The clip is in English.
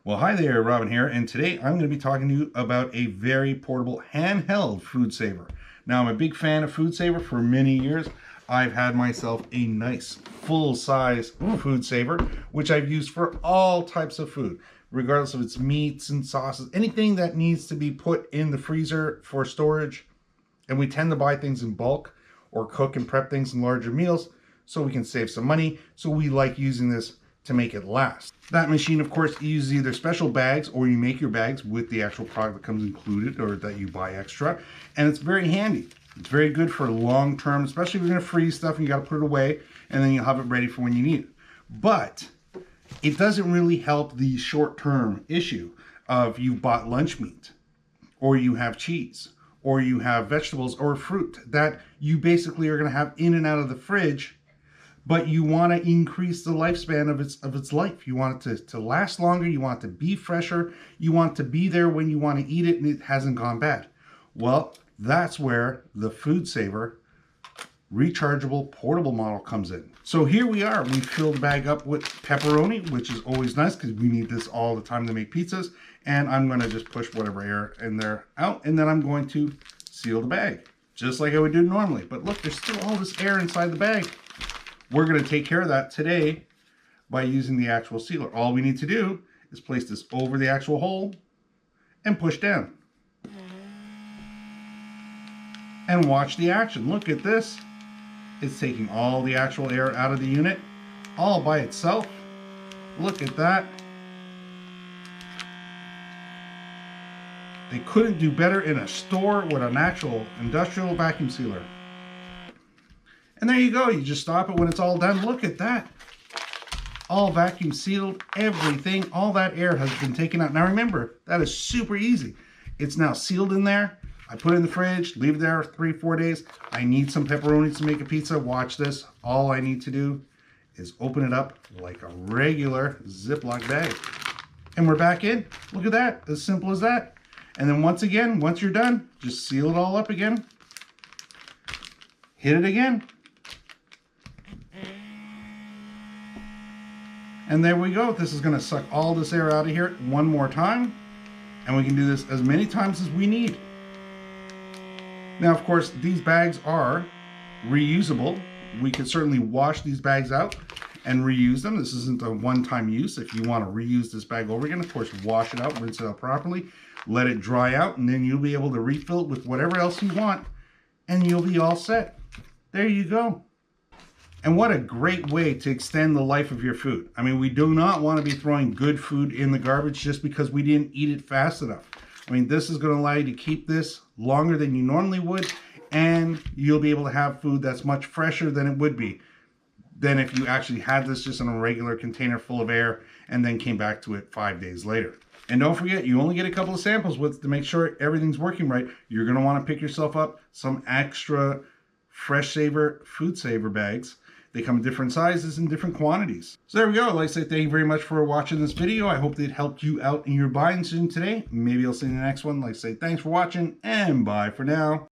Well, hi there, Robin here, and today I'm going to be talking to you about a very portable handheld food saver. Now, I'm a big fan of FoodSaver. For many years. I've had myself a nice full-size food saver, which I've used for all types of food, regardless of its meats and sauces, anything that needs to be put in the freezer for storage. And we tend to buy things in bulk or cook and prep things in larger meals so we can save some money. So we like using this to make it last. That machine, of course, uses either special bags or you make your bags with the actual product that comes included or that you buy extra. And it's very handy. It's very good for long term, especially if you're gonna freeze stuff and you gotta put it away and then you'll have it ready for when you need it. But it doesn't really help the short term issue of you bought lunch meat or you have cheese or you have vegetables or fruit that you basically are gonna have in and out of the fridge, but you want to increase the lifespan of its life. You want it to last longer. You want it to be fresher. You want it to be there when you want to eat it and it hasn't gone bad. Well, that's where the FoodSaver rechargeable portable model comes in. So here we are. We filled the bag up with pepperoni, which is always nice because we need this all the time to make pizzas. And I'm going to just push whatever air in there out, and then I'm going to seal the bag just like I would do normally. But look, there's still all this air inside the bag. We're going to take care of that today by using the actual sealer. All we need to do is place this over the actual hole and push down. And watch the action. Look at this. It's taking all the actual air out of the unit all by itself. Look at that. They couldn't do better in a store with an actual industrial vacuum sealer. And there you go. You just stop it when it's all done. Look at that. All vacuum sealed, everything, all that air has been taken out. Now remember, that is super easy. It's now sealed in there. I put it in the fridge, leave it there 3-4 days. I need some pepperoni to make a pizza. Watch this. All I need to do is open it up like a regular Ziploc bag. And we're back in. Look at that. As simple as that. And then once again, once you're done, just seal it all up again. Hit it again. And there we go. This is going to suck all this air out of here one more time. And we can do this as many times as we need. Now, of course, these bags are reusable. We can certainly wash these bags out and reuse them. This isn't a one-time use. If you want to reuse this bag over again, of course, wash it out, rinse it out properly, let it dry out, and then you'll be able to refill it with whatever else you want, and you'll be all set. There you go. And what a great way to extend the life of your food. I mean, we do not want to be throwing good food in the garbage just because we didn't eat it fast enough. I mean, this is going to allow you to keep this longer than you normally would, and you'll be able to have food that's much fresher than it would be than if you actually had this just in a regular container full of air and then came back to it 5 days later. And don't forget, you only get a couple of samples with to make sure everything's working right. You're going to want to pick yourself up some extra FreshSaver FoodSaver bags. They come in different sizes and different quantities. So there we go. I'd like to say thank you very much for watching this video. I hope it helped you out in your buying decision today. Maybe I'll see you in the next one. I'd like to say thanks for watching and bye for now.